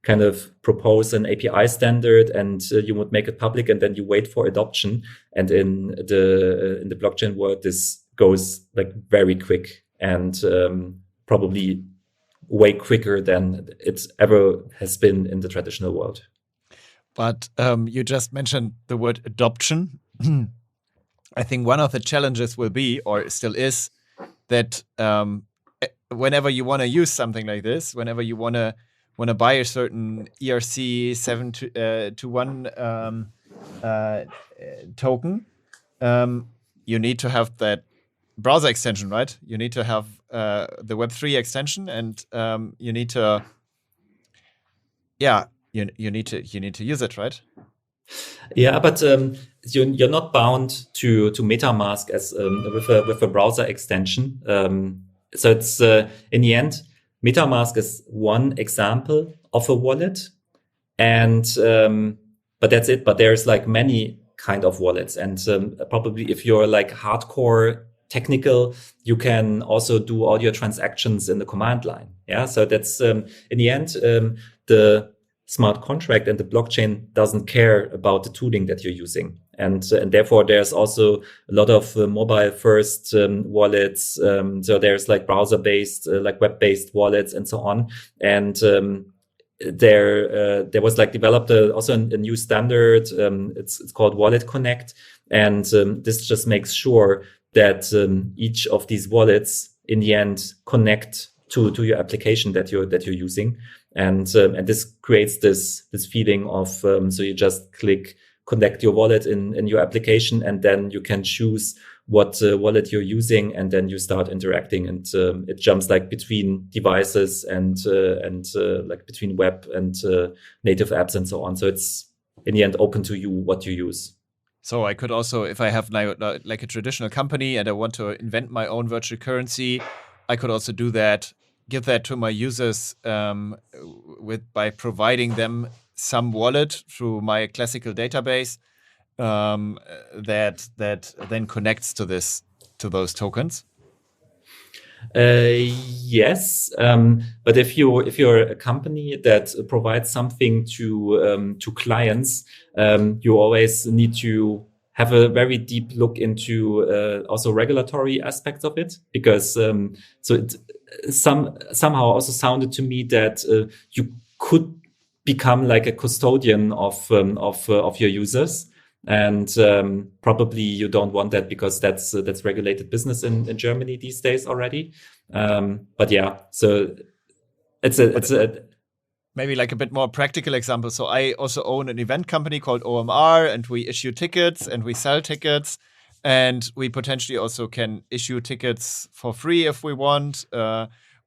kind of propose an API standard, and you would make it public, and then you wait for adoption. And in the blockchain world, this goes like very quick, and probably way quicker than it ever has been in the traditional world. But you just mentioned the word adoption. I think one of the challenges will be, or still is, that whenever you want to use something like this, whenever you want to buy a certain ERC 721 token, you need to have that browser extension, right? You need to have the Web3 extension, and you need to, you need to use it, right? Yeah, but you're not bound to MetaMask as with a browser extension. So it's in the end, MetaMask is one example of a wallet, and but that's it. But there's like many kind of wallets, and probably if you're like hardcore technical, you can also do all your transactions in the command line. Yeah, so that's in the end, the smart contract and the blockchain doesn't care about the tooling that you're using, and therefore there's also a lot of mobile first wallets. So there's like browser based, like web based wallets, and so on. And there was like developed also a new standard. It's called Wallet Connect, and this just makes sure that each of these wallets in the end connect to your application that you're using, and this creates this feeling of so you just click connect your wallet in your application, and then you can choose what wallet you're using, and then you start interacting, and it jumps like between devices and like between web and native apps and so on. So it's in the end open to you what you use. So I could also, if I have like a traditional company and I want to invent my own virtual currency, I could also do that, give that to my users by providing them some wallet through my classical database that then connects to those tokens. Yes, but if you're a company that provides something to clients, you always need to have a very deep look into also regulatory aspects of it, because so it somehow also sounded to me that you could become like a custodian of your users. And probably you don't want that, because that's regulated business in Germany these days already. But yeah, so it's a maybe like a bit more practical example. So I also own an event company called OMR, and we issue tickets and we sell tickets, and we potentially also can issue tickets for free if we want.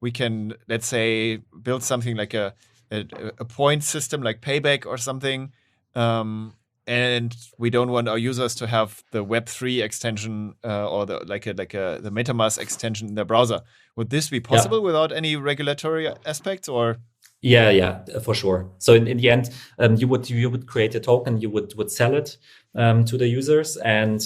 We can, let's say, build something like a point system like Payback or something. And we don't want our users to have the Web3 extension or the MetaMask extension in their browser. Would this be possible without any regulatory aspects, or? Yeah, for sure. So in the end, you would create a token, you would sell it to the users, and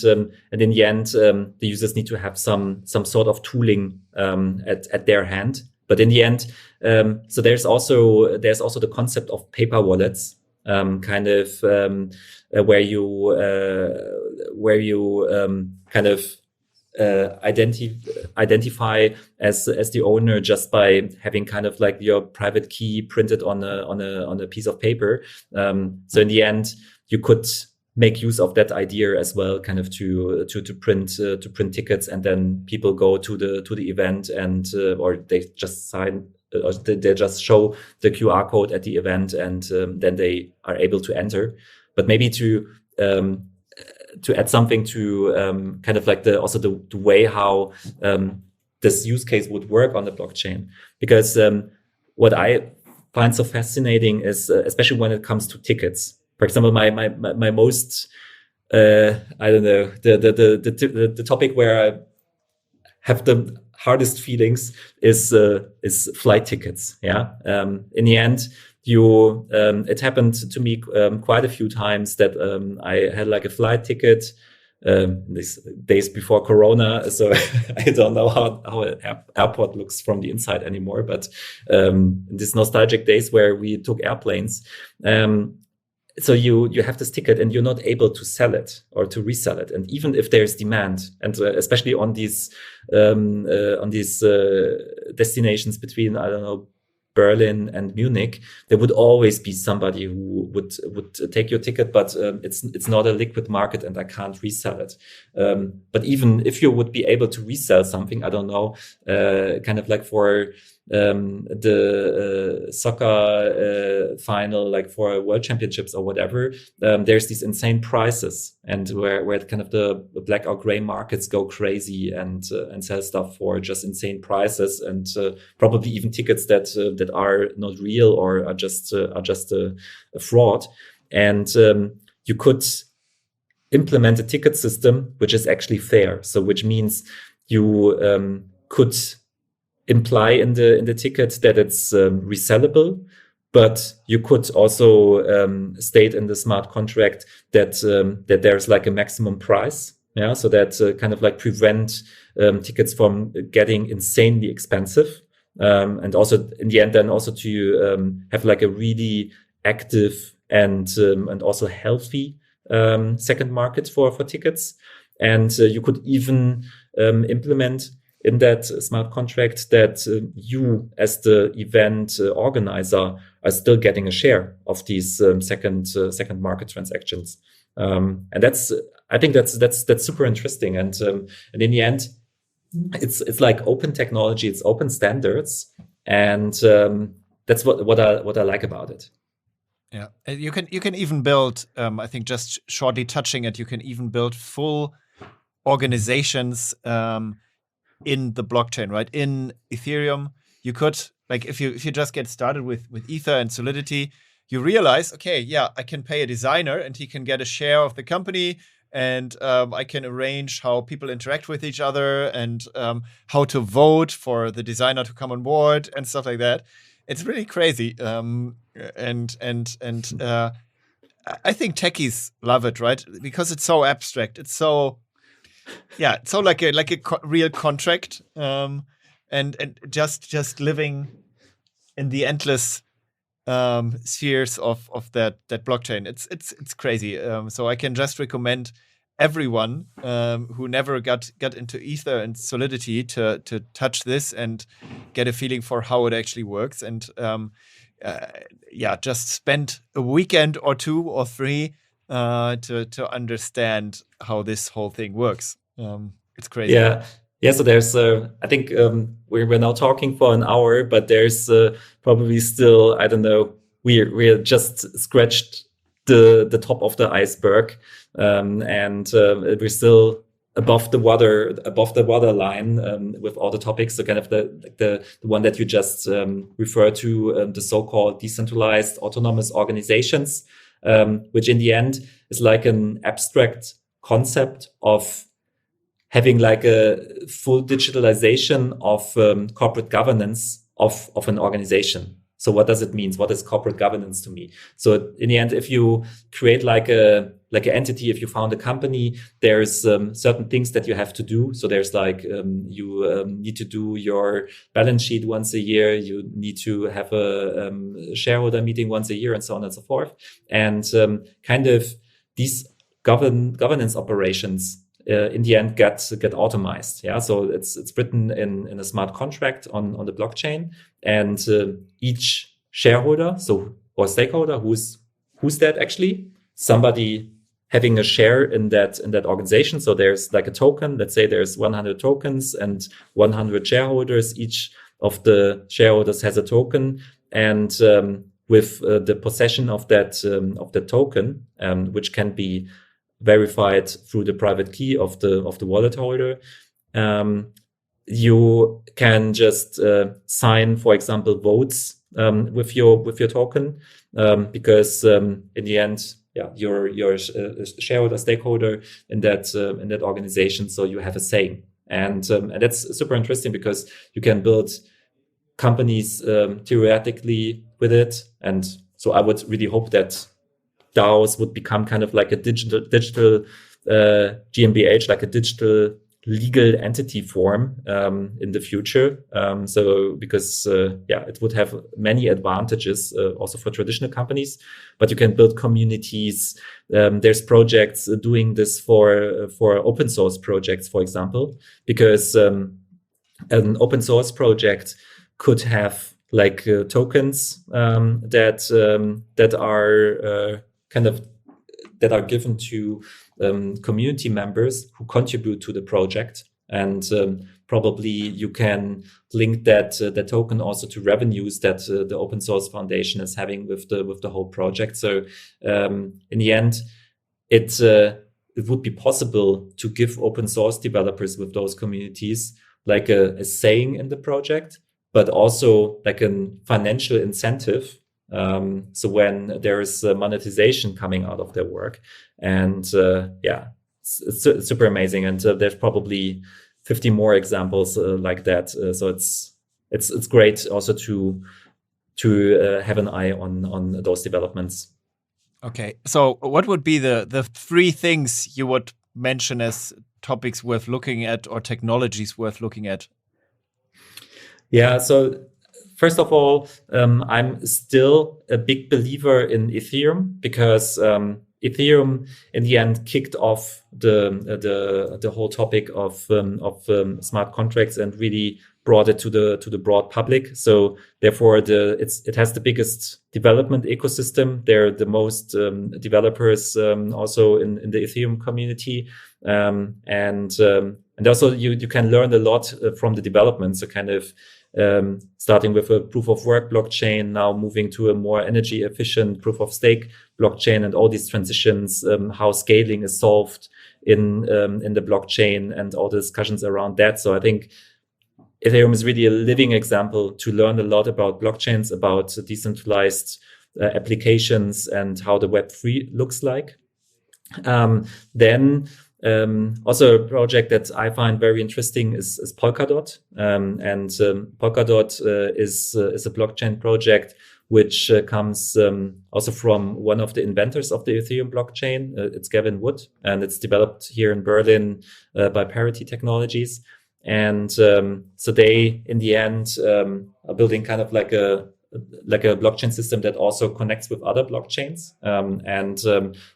in the end, the users need to have some sort of tooling at their hand. But in the end, so there's also the concept of paper wallets, kind of where you kind of identify as the owner just by having kind of like your private key printed on a piece of paper. So in the end, you could make use of that idea as well, kind of to print tickets, and then people go to the event and or they just sign. Or they just show the QR code at the event, and then they are able to enter. But maybe to add something to kind of like the way how this use case would work on the blockchain, because what I find so fascinating is especially when it comes to tickets. For example, my most I don't know, the topic where I have the hardest feelings is flight tickets. Yeah. In the end, it happened to me quite a few times that I had like a flight ticket these days before Corona. So I don't know how an airport looks from the inside anymore. But these nostalgic days where we took airplanes, so you have this ticket and you're not able to sell it or to resell it. And even if there's demand, and especially on these destinations between, I don't know, Berlin and Munich, there would always be somebody who would take your ticket, but it's not a liquid market and I can't resell it. But even if you would be able to resell something, I don't know, kind of like for the soccer final, like for World Championships or whatever, there's these insane prices, and where kind of the black or gray markets go crazy and sell stuff for just insane prices, and probably even tickets that are not real or are just a fraud. And you could implement a ticket system which is actually fair. So which means you could imply in the ticket that it's resellable, but you could also state in the smart contract that there's like a maximum price. Yeah, so that kind of like prevent tickets from getting insanely expensive, and also in the end, then also to have like a really active and also healthy second market for tickets. And you could even implement in that smart contract that you, as the event organizer, are still getting a share of these second market transactions. And I think that's super interesting. And in the end, it's like open technology, it's open standards, and that's what I like about it. Yeah, you can even build. I think just shortly touching it, you can even build full organizations in the blockchain, right? In Ethereum, you could, like, if you just get started with Ether and Solidity, you realize, okay, yeah, I can pay a designer and he can get a share of the company, and I can arrange how people interact with each other, and how to vote for the designer to come on board and stuff like that. It's really crazy, and I think techies love it, right? Because it's so abstract. It's so, yeah, so like a real contract, and just living in the endless spheres of that blockchain. It's crazy. So I can just recommend everyone who never got into Ether and Solidity to touch this and get a feeling for how it actually works, and just spend a weekend or 2 or 3 to understand how this whole thing works. It's crazy. Yeah. So there's, I think we're now talking for an hour, but there's probably still, I don't know, we're just scratched the top of the iceberg, and we're still above the water line with all the topics. So kind of the one that you just referred to, the so-called decentralized autonomous organizations, which in the end is like an abstract concept of having like a full digitalization of corporate governance of an organization. So what does it mean? What is corporate governance to me? So in the end, if you create like an entity, if you found a company, there's certain things that you have to do. So there's like you need to do your balance sheet once a year. You need to have a shareholder meeting once a year, and so on and so forth. And kind of these governance operations in the end get automized. Yeah, so it's written in a smart contract on the blockchain, and each shareholder, or stakeholder, who's that actually? Somebody having a share in that organization. So there's like a token. Let's say there's 100 tokens and 100 shareholders. Each of the shareholders has a token, and with the possession of the token, which can be verified through the private key of the wallet holder, you can just sign, for example, votes with your token, because in the end, you're a shareholder, stakeholder in that organization, so you have a say. And that's super interesting because you can build companies theoretically with it. And so I would really hope that DAOs would become kind of like a digital GmbH, like a digital legal entity form in the future. So because it would have many advantages also for traditional companies, but you can build communities. There's projects doing this for open source projects, for example, because an open source project could have like tokens that are that are given to community members who contribute to the project, and probably you can link that token also to revenues that the open source foundation is having with the whole project. So in the end, it would be possible to give open source developers with those communities like a saying in the project, but also like a financial incentive. So when there is monetization coming out of their work, and it's super amazing. And there's probably 50 more examples like that. So it's great also to have an eye on those developments. Okay, so what would be the three things you would mention as topics worth looking at or technologies worth looking at? Yeah, so first of all, I'm still a big believer in Ethereum, because Ethereum in the end kicked off the whole topic of smart contracts and really brought it to the broad public. So therefore, it has the biggest development ecosystem. They're the most developers also in the Ethereum community, and also you can learn a lot from the development. So kind of starting with a proof of work blockchain, now moving to a more energy efficient proof of stake blockchain, and all these transitions, how scaling is solved in the blockchain, and all the discussions around that. So I think Ethereum is really a living example to learn a lot about blockchains, about decentralized applications, and how the Web3 looks like. Then also a project that I find very interesting is Polkadot, and Polkadot is a blockchain project which comes also from one of the inventors of the Ethereum blockchain. It's Gavin Wood, and it's developed here in Berlin by Parity Technologies. And so they, in the end, are building kind of like a blockchain system that also connects with other blockchains, and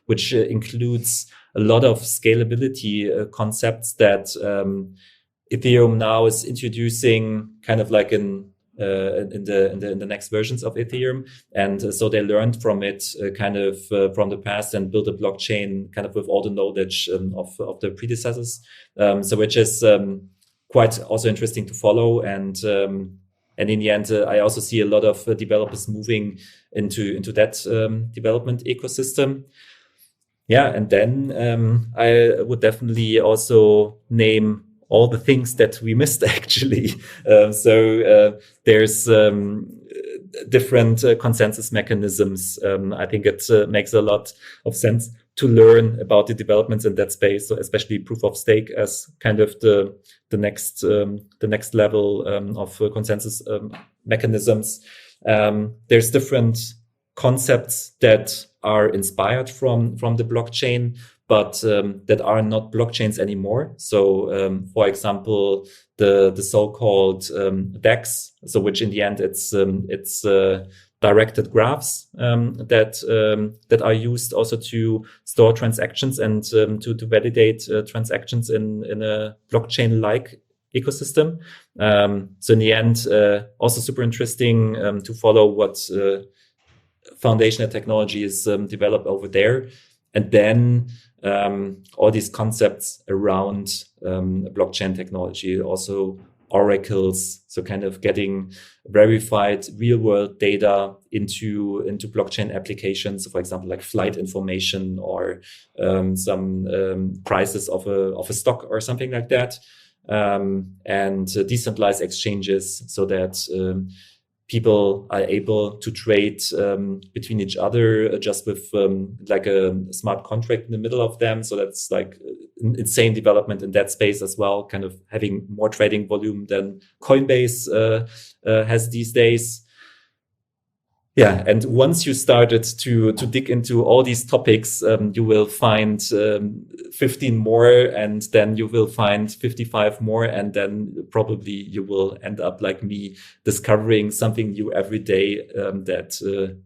which includes a lot of scalability concepts that Ethereum now is introducing, kind of like in the next versions of Ethereum. And so they learned from it kind of from the past, and built a blockchain kind of with all the knowledge of the predecessors. So which is quite also interesting to follow. And in the end, I also see a lot of developers moving into that development ecosystem. Yeah, and then I would definitely also name all the things that we missed, actually. So there's different consensus mechanisms. I think it makes a lot of sense to learn about the developments in that space, so especially proof of stake as kind of the next level of consensus mechanisms. There's different concepts that are inspired from the blockchain, but that are not blockchains anymore. So, for example, the so-called DEX, so which in the end it's directed graphs that are used also to store transactions and to validate transactions in a blockchain-like ecosystem. So in the end, also super interesting to follow what foundational technology is developed over there. And then all these concepts around blockchain technology, also oracles, so kind of getting verified real world data into blockchain applications. So for example, like flight information or some prices of a stock or something like that. And decentralized exchanges so that people are able to trade between each other just with like a smart contract in the middle of them. So that's like insane development in that space as well, kind of having more trading volume than Coinbase has these days. Yeah, and once you started to dig into all these topics, you will find 15 more, and then you will find 55 more, and then probably you will end up like me, discovering something new every day that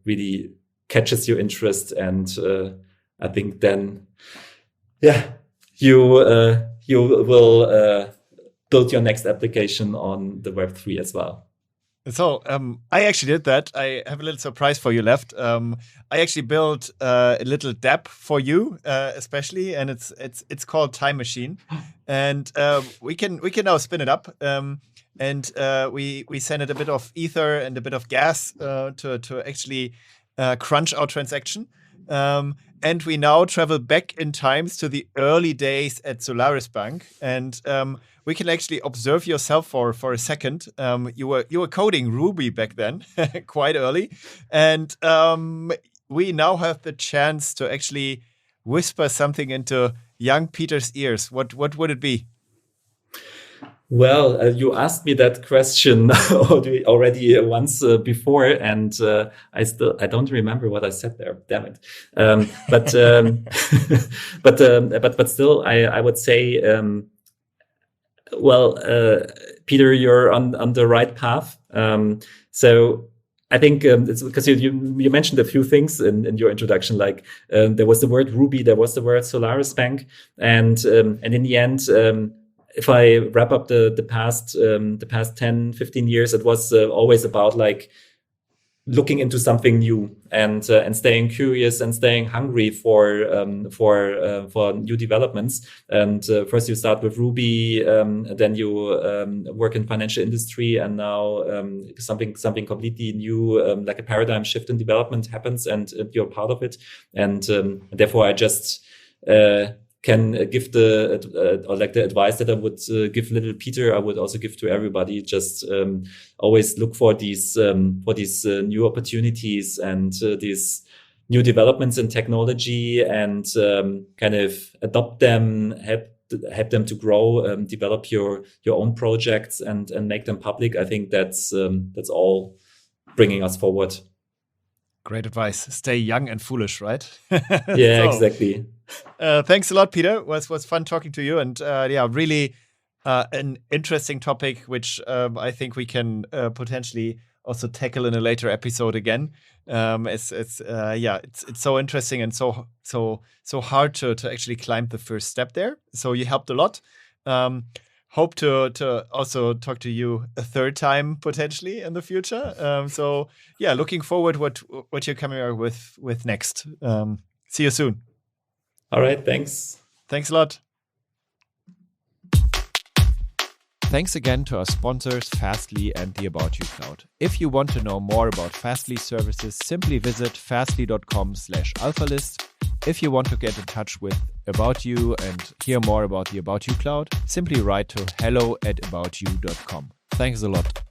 really catches your interest. And I think then, yeah, you will build your next application on the Web3 as well. So I actually did that. I have a little surprise for you left. I actually built a little dApp for you, especially, and it's called Time Machine, and we can now spin it up, and we send it a bit of ether and a bit of gas to actually crunch our transaction, and we now travel back in times to the early days at Solarisbank, and we can actually observe yourself for a second. You were coding Ruby back then, quite early, and we now have the chance to actually whisper something into young Peter's ears. What would it be? Well, you asked me that question already once before, and I don't remember what I said there. Damn it! But still, I would say. Well, Peter, you're on the right path. So I think it's because you mentioned a few things in your introduction, like there was the word Ruby, there was the word Solarisbank, and in the end, if I wrap up the past 10, 15 years, it was always about like looking into something new and staying curious and staying hungry for new developments. And first you start with Ruby, then you work in financial industry, and now something completely new, like a paradigm shift in development happens, and you're part of it. And therefore, I just can give the advice that I would give little Peter, I would also give to everybody. Just always look for these new opportunities and these new developments in technology, and kind of adopt them, help them to grow, develop your own projects and make them public. I think that's all bringing us forward. Great advice. Stay young and foolish, right? Yeah, exactly. Thanks a lot, Peter. It was fun talking to you, and really an interesting topic, which I think we can potentially also tackle in a later episode again. It's so interesting and so hard to actually climb the first step there. So you helped a lot. Hope to also talk to you a third time potentially in the future. Looking forward what you're coming up with next. See you soon. All right, thanks. Thanks a lot. Thanks again to our sponsors, Fastly and the About You Cloud. If you want to know more about Fastly services, simply visit fastly.com/alphalist. If you want to get in touch with About You and hear more about the About You Cloud, simply write to hello@aboutyou.com. Thanks a lot.